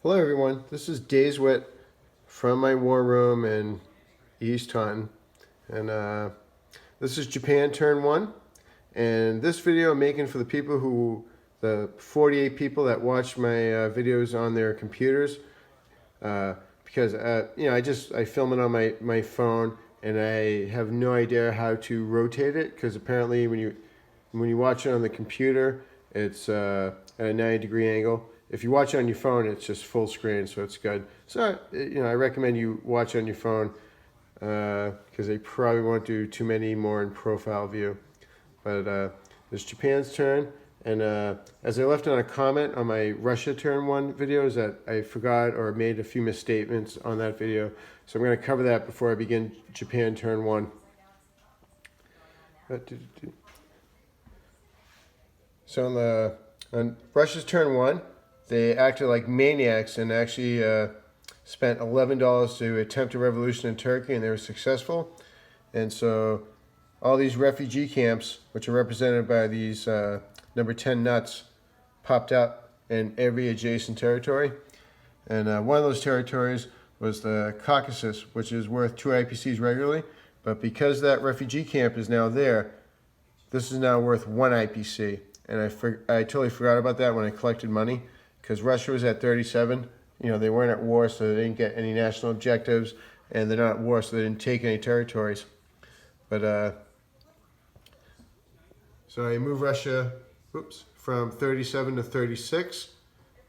Hello everyone, this is Days Wit from my war room in East Taunton, and this is Japan Turn 1, and this video I'm making for the 48 people that watch my videos on their computers, because I film it on my phone, and I have no idea how to rotate it, because apparently when you watch it on the computer, it's at a 90-degree angle. If you watch it on your phone, it's just full screen, so it's good. So, I recommend you watch on your phone because they probably won't do too many more in profile view. But it's Japan's turn, and as I left on a comment on my Russia Turn 1 videos that I forgot or made a few misstatements on that video, so I'm going to cover that before I begin Japan Turn 1. So on Russia's Turn 1, they acted like maniacs and actually spent $11 to attempt a revolution in Turkey, and they were successful. And so all these refugee camps, which are represented by these number 10 nuts, popped up in every adjacent territory. And one of those territories was the Caucasus, which is worth 2 IPCs regularly. But because that refugee camp is now there, this is now worth 1 IPC. And I totally forgot about that when I collected money, because Russia was at 37. They weren't at war, so they didn't get any national objectives, and they're not at war, so they didn't take any territories. But so I moved Russia, from 37 to 36,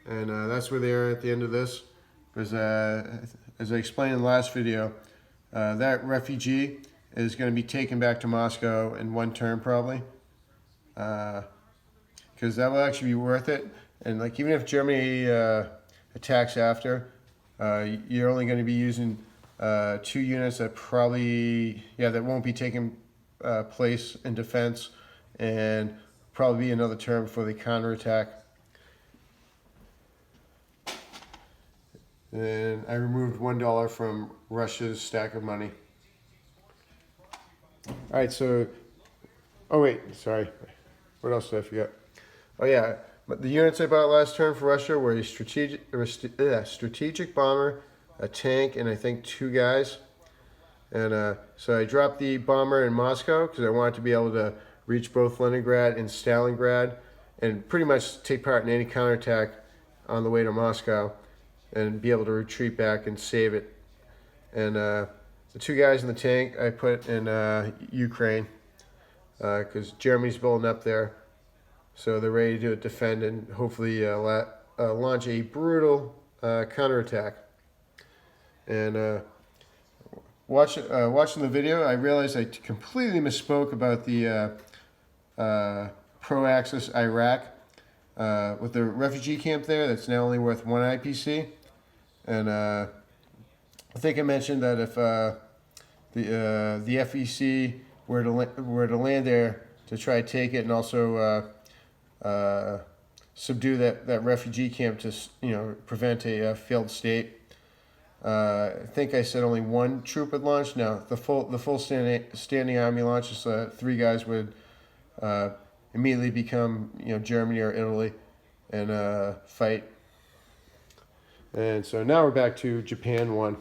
and that's where they are at the end of this. Because as I explained in the last video, that refugee is going to be taken back to Moscow in one term probably, because that will actually be worth it. And even if Germany attacks after, you're only going to be using 2 units that that won't be taking place in defense, and probably be another turn before they counterattack. And I removed $1 from Russia's stack of money. All right, so, oh wait, sorry. What else did I forget? Oh yeah, but the units I bought last turn for Russia were a strategic bomber, a tank, and I think 2 guys. And so I dropped the bomber in Moscow because I wanted to be able to reach both Leningrad and Stalingrad and pretty much take part in any counterattack on the way to Moscow and be able to retreat back and save it. And the 2 guys in the tank I put in Ukraine because Germany's building up there. So they're ready to defend and hopefully launch a brutal counterattack. And watching the video, I realized I completely misspoke about the pro-Axis Iraq with the refugee camp there. That's now only worth 1 IPC. And I think I mentioned that if the FEC were to land there to try to take it and also subdue that refugee camp to prevent a failed state. I think I said only 1 troop would launch. No, the full standing army launches. So 3 guys would immediately become Germany or Italy and fight. And so now we're back to Japan 1.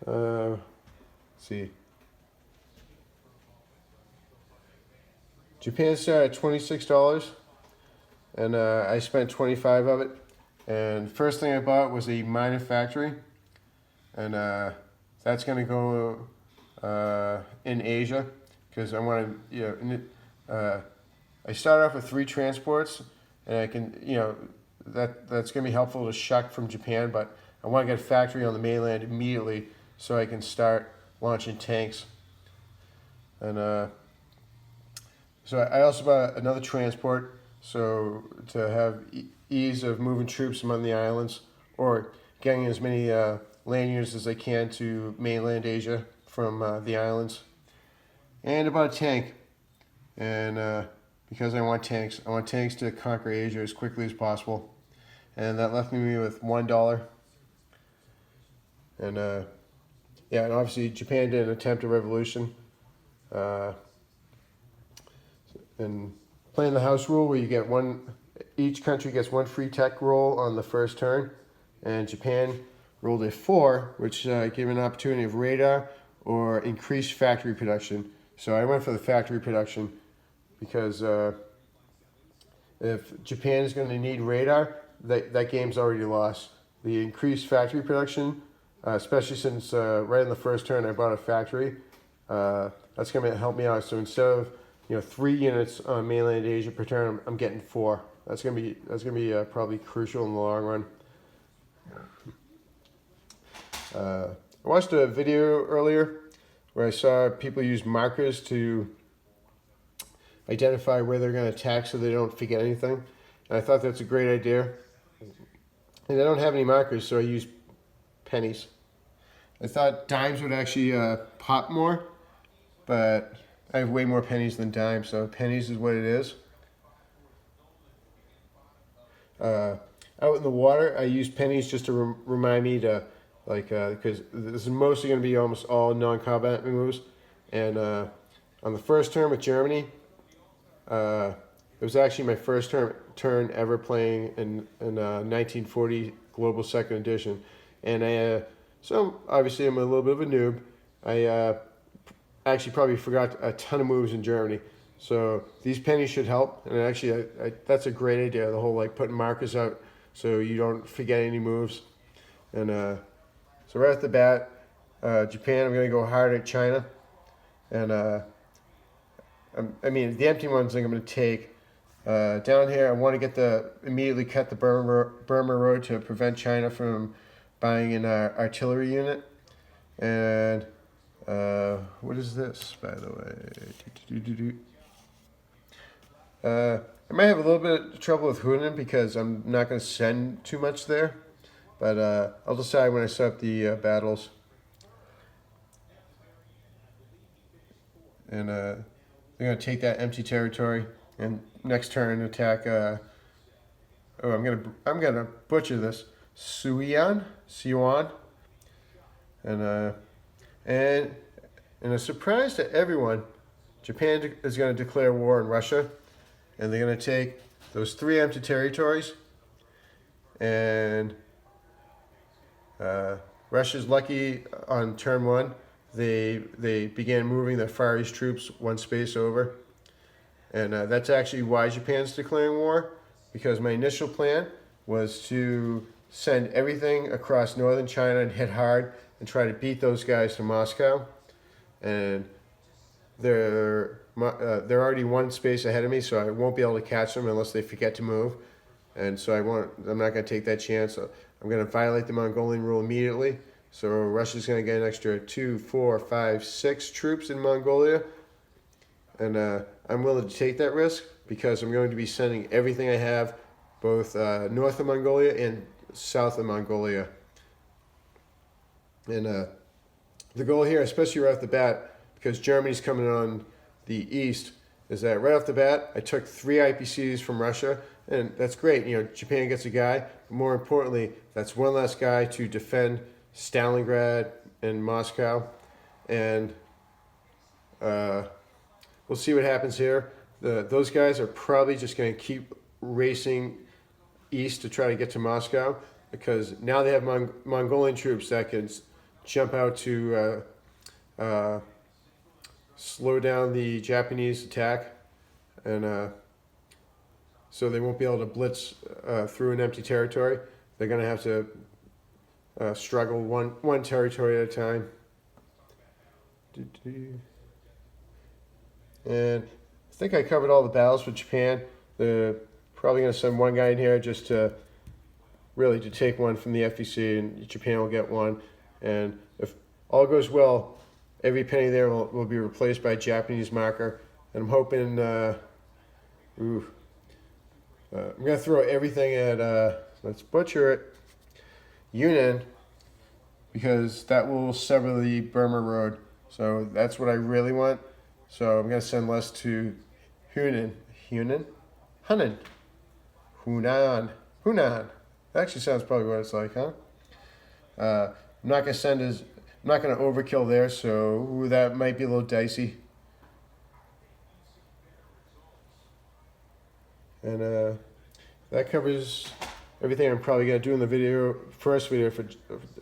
Let's see. Japan started at $26, and I spent 25 of it. And first thing I bought was a miner factory, and that's going to go in Asia because I want to. I started off with 3 transports, and I can that's going to be helpful to shuck from Japan, but I want to get a factory on the mainland immediately so I can start launching tanks. And so I also bought another transport, so to have ease of moving troops among the islands, or getting as many land units as I can to mainland Asia from the islands. And I bought a tank, and because I want tanks to conquer Asia as quickly as possible. And that left me with $1. And and obviously Japan didn't attempt a revolution. And playing the house rule where you get each country gets 1 free tech roll on the first turn. and Japan rolled a 4, which gave an opportunity of radar or increased factory production. So I went for the factory production because if Japan is going to need radar, that game's already lost. The increased factory production, especially since right in the first turn I bought a factory, that's going to help me out. So instead of 3 units on mainland Asia per turn, I'm getting 4. That's going to be probably crucial in the long run. I watched a video earlier where I saw people use markers to identify where they're going to attack so they don't forget anything. And I thought that's a great idea. And I don't have any markers, so I use pennies. I thought dimes would actually pop more, but I have way more pennies than dimes, so pennies is what it is. Out in the water, I use pennies just to remind me to, because this is mostly going to be almost all non-combat moves. And on the first turn with Germany, it was actually my first turn ever playing in 1940 Global Second Edition. And so obviously I'm a little bit of a noob. I actually probably forgot a ton of moves in Germany. So these pennies should help. And actually, that's a great idea, the whole putting markers out so you don't forget any moves. And so right off the bat, Japan, I'm going to go hard at China. And I mean, the empty ones I'm going to take. Down here, I want to immediately cut the Burma Road to prevent China from buying an artillery unit. And what is this, by the way? I might have a little bit of trouble with Hunan because I'm not going to send too much there. But I'll decide when I set up the battles. And they're going to take that empty territory. And next turn attack. I'm gonna butcher this. Siuan. And in a surprise to everyone, Japan is going to declare war on Russia, and they're going to take those 3 empty territories. And Russia's lucky on turn 1. They began moving their Far East troops 1 space over. And that's actually why Japan's declaring war, because my initial plan was to send everything across northern China and hit hard and try to beat those guys to Moscow. And they're already 1 space ahead of me, so I won't be able to catch them unless they forget to move. And so I'm not going to take that chance. I'm going to violate the Mongolian rule immediately. So Russia's going to get an extra 2, 4, 5, 6 troops in Mongolia. And I'm willing to take that risk because I'm going to be sending everything I have, both north of Mongolia and south of Mongolia. And the goal here, especially right off the bat, because Germany's coming on the east, is that right off the bat, I took 3 IPCs from Russia, and that's great. Japan gets a guy, but more importantly, that's 1 less guy to defend Stalingrad and Moscow. And we'll see what happens here. Those guys are probably just going to keep racing east to try to get to Moscow, because now they have Mongolian troops that can jump out to slow down the Japanese attack, and so they won't be able to blitz through an empty territory. They're going to have to struggle one territory at a time. And I think I covered all the battles for Japan. They're probably going to send 1 guy in here just to take 1 from the FEC, and Japan will get 1. And if all goes well, every penny there will be replaced by a Japanese marker. And I'm hoping, I'm going to throw everything at, let's butcher it, Yunnan, because that will sever the Burma Road. So that's what I really want. So I'm going to send less to Hunan. Hunan. That actually sounds probably what it's like, huh? I'm not going to overkill there, so that might be a little dicey. And that covers everything I'm probably gonna do in the first video for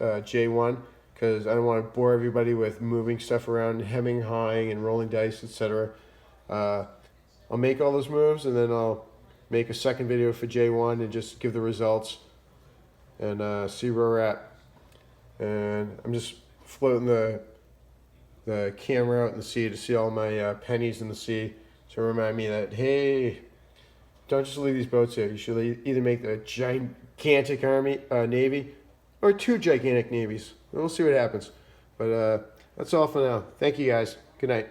J1, because I don't want to bore everybody with moving stuff around, hemming, hawing, and rolling dice, etc. I'll make all those moves, and then I'll make a second video for J1 and just give the results and see where we're at. And I'm just floating the camera out in the sea to see all my pennies in the sea to remind me that, hey, don't just leave these boats here. You should either make a gigantic navy or 2 gigantic navies. We'll see what happens. But that's all for now. Thank you guys. Good night.